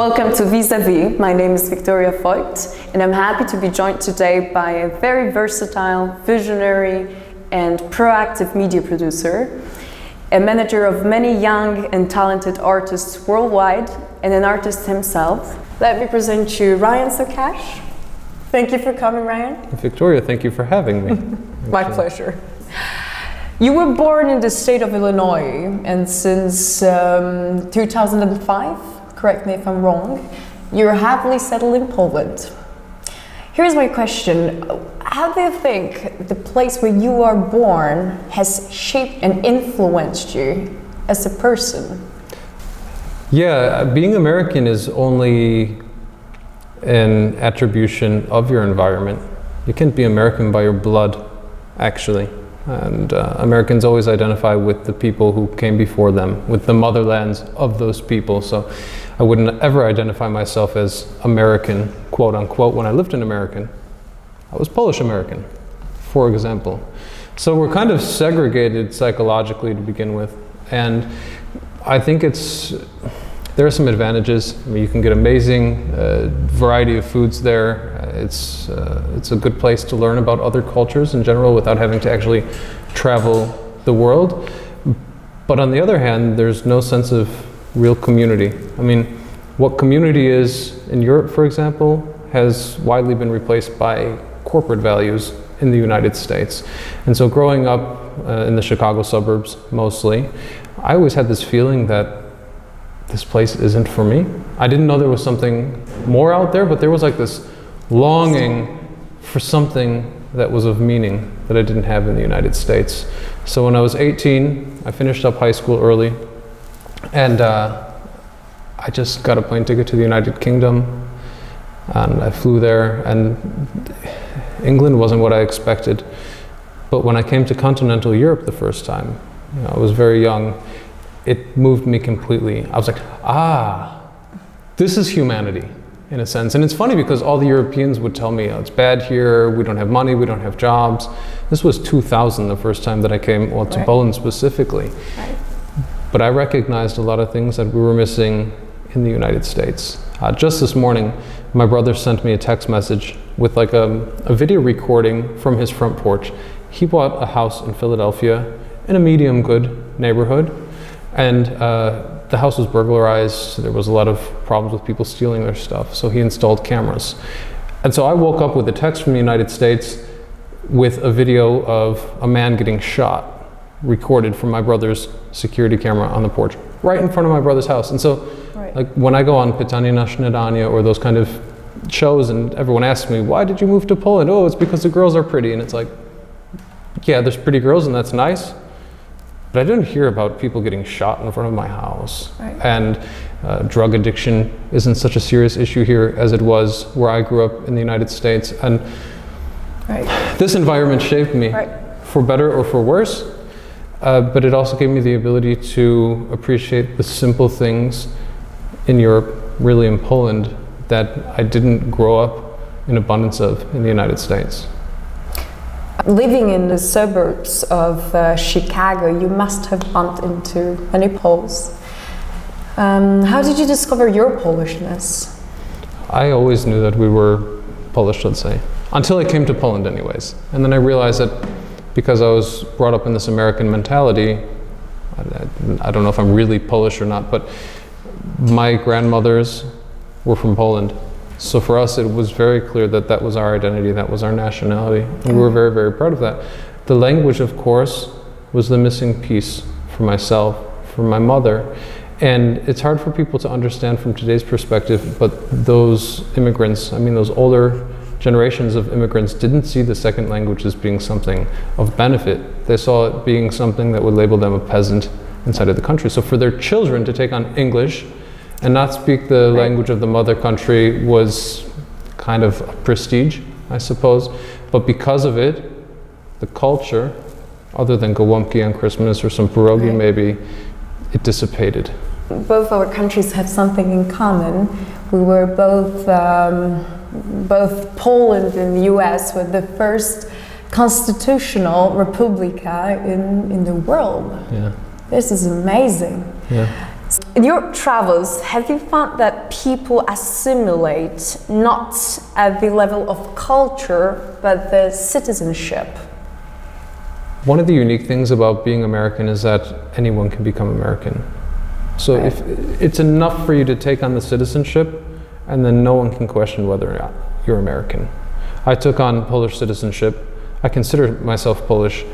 Welcome to Vis-a-Vis. My name is Victoria Voigt, and I'm happy to be joined today by a very versatile, visionary, and proactive media producer, a manager of many young and talented artists worldwide, and an artist himself. Let me present you Ryan Socash. Thank you for coming, Ryan. Victoria, thank you for having me. My pleasure. You were born in the state of Illinois, and since 2005, correct me if I'm wrong, you're happily settled in Poland. Here's my question. How do you think the place where you are born has shaped and influenced you as a person? Yeah, being American is only an attribution of your environment. You can't be American by your blood, actually. And Americans always identify with the people who came before them, with the motherlands of those people. So I wouldn't ever identify myself as American, quote unquote, when I lived in America. I was Polish American, for example. So we're kind of segregated psychologically to begin with. And I think there are some advantages. I mean, you can get amazing variety of foods there. It's a good place to learn about other cultures in general without having to actually travel the world. But on the other hand, there's no sense of real community. I mean, what community is in Europe, for example, has widely been replaced by corporate values in the United States. And so growing up in the Chicago suburbs mostly, I always had this feeling that this place isn't for me. I didn't know there was something more out there, but there was like this longing for something that was of meaning that I didn't have in the United States. So when I was 18, I finished up high school early, and I just got a plane ticket to the United Kingdom, and I flew there, and England wasn't what I expected. But when I came to Continental Europe the first time, I was very young, it moved me completely. I was like, this is humanity, in a sense. And it's funny because all the Europeans would tell me, it's bad here, we don't have money, we don't have jobs. This was 2000, the first time that I came, to Poland specifically. Right. But I recognized a lot of things that we were missing in the United States. Just this morning, my brother sent me a text message with like a video recording from his front porch. He bought a house in Philadelphia in a medium good neighborhood. And the house was burglarized. There was a lot of problems with people stealing their stuff. So he installed cameras. And so I woke up with a text from the United States with a video of a man getting shot, recorded from my brother's security camera on the porch, right in front of my brother's house. And so like when I go on Pytanie na Śniadanie or those kind of shows and everyone asks me, why did you move to Poland? Oh, it's because the girls are pretty. And it's like, yeah, there's pretty girls and that's nice. But I didn't hear about people getting shot in front of my house. Right. And drug addiction isn't such a serious issue here as it was where I grew up in the United States. And this environment shaped me, for better or for worse. But it also gave me the ability to appreciate the simple things in Europe, really in Poland, that I didn't grow up in abundance of in the United States. Living in the suburbs of Chicago, you must have bumped into many Poles. How did you discover your Polishness? I always knew that we were Polish, let's say, until I came to Poland anyways. And then I realized that because I was brought up in this American mentality, I don't know if I'm really Polish or not, but my grandmothers were from Poland. So for us, it was very clear that that was our identity, that was our nationality. And we were very, very proud of that. The language, of course, was the missing piece for myself, for my mother. And it's hard for people to understand from today's perspective, but those immigrants, I mean, those older generations of immigrants didn't see the second language as being something of benefit. They saw it being something that would label them a peasant inside of the country. So for their children to take on English and not speak the language of the mother country was kind of a prestige, I suppose. But because of it, the culture, other than gołąbki on Christmas or some pierogi maybe, it dissipated. Both our countries have something in common. We were both Poland and the US were the first constitutional republica in the world. Yeah. This is amazing. Yeah. In your travels, have you found that people assimilate not at the level of culture, but the citizenship? One of the unique things about being American is that anyone can become American. So Right. if it's enough for you to take on the citizenship, and then no one can question whether or not you're American. I took on Polish citizenship. I consider myself Polish.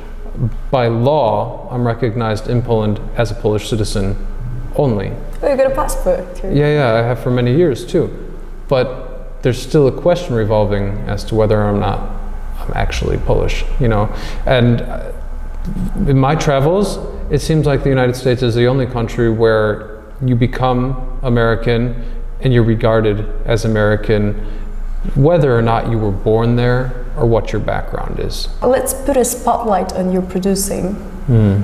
By law, I'm recognized in Poland as a Polish citizen only. Oh, you got a passport too. Yeah, I have for many years too. But there's still a question revolving as to whether or not I'm actually Polish, you know. And in my travels, it seems like the United States is the only country where you become American and you're regarded as American, whether or not you were born there or what your background is. Let's put a spotlight on your producing.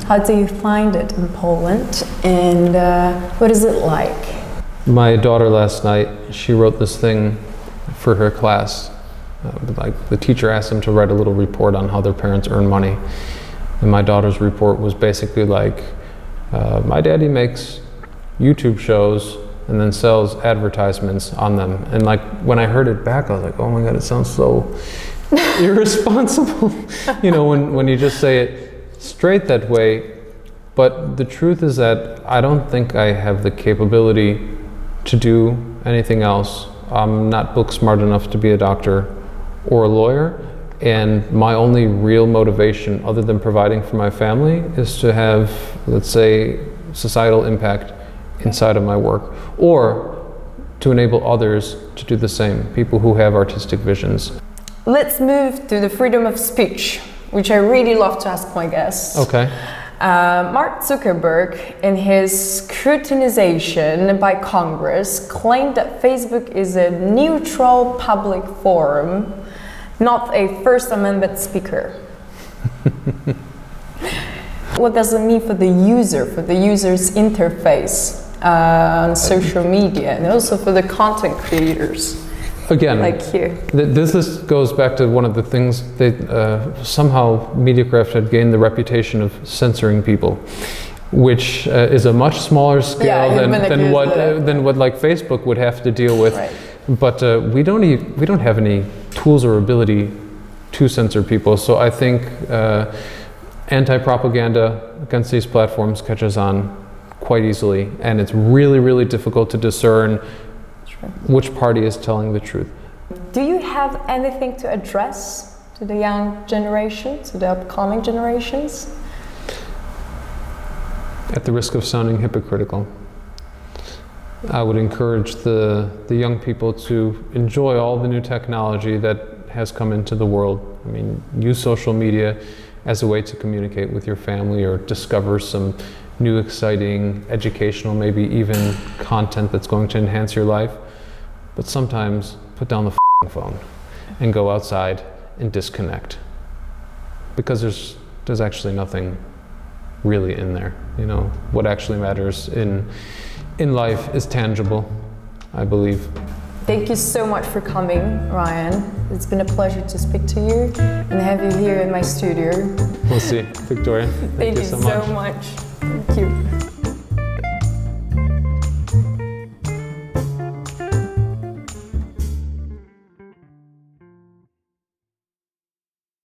How do you find it in Poland, and what is it like? My daughter last night, she wrote this thing for her class. Like the teacher asked them to write a little report on how their parents earn money. And my daughter's report was basically like, my daddy makes YouTube shows and then sells advertisements on them. And like when I heard it back, I was like, oh my God, it sounds so irresponsible. You know, when you just say it straight that way. But the truth is that I don't think I have the capability to do anything else. I'm not book smart enough to be a doctor or a lawyer. And my only real motivation, other than providing for my family, is to have, let's say, societal impact inside of my work, or to enable others to do the same, people who have artistic visions. Let's move to the freedom of speech, which I really love to ask my guests. Okay. Mark Zuckerberg, in his scrutinization by Congress, claimed that Facebook is a neutral public forum, not a First Amendment speaker. What does it mean for the user, for the user's interface on social media, and also for the content creators? Again, like you. This goes back to one of the things that somehow Mediacraft had gained the reputation of censoring people, which is a much smaller scale than what like Facebook would have to deal with. Right. But we don't have any tools or ability to censor people. So I think anti-propaganda against these platforms catches on quite easily, and it's really, really difficult to discern which party is telling the truth. Do you have anything to address to the young generation, to the upcoming generations? At the risk of sounding hypocritical, I would encourage the young people to enjoy all the new technology that has come into the world. I mean, use social media as a way to communicate with your family or discover some new, exciting, educational, maybe even content that's going to enhance your life. But sometimes put down the phone and go outside and disconnect, because there's actually nothing really in there. You know, what actually matters in life is tangible, I believe. Thank you so much for coming, Ryan. It's been a pleasure to speak to you and have you here in my studio. We'll see, Victoria. Thank you so much. Thank you.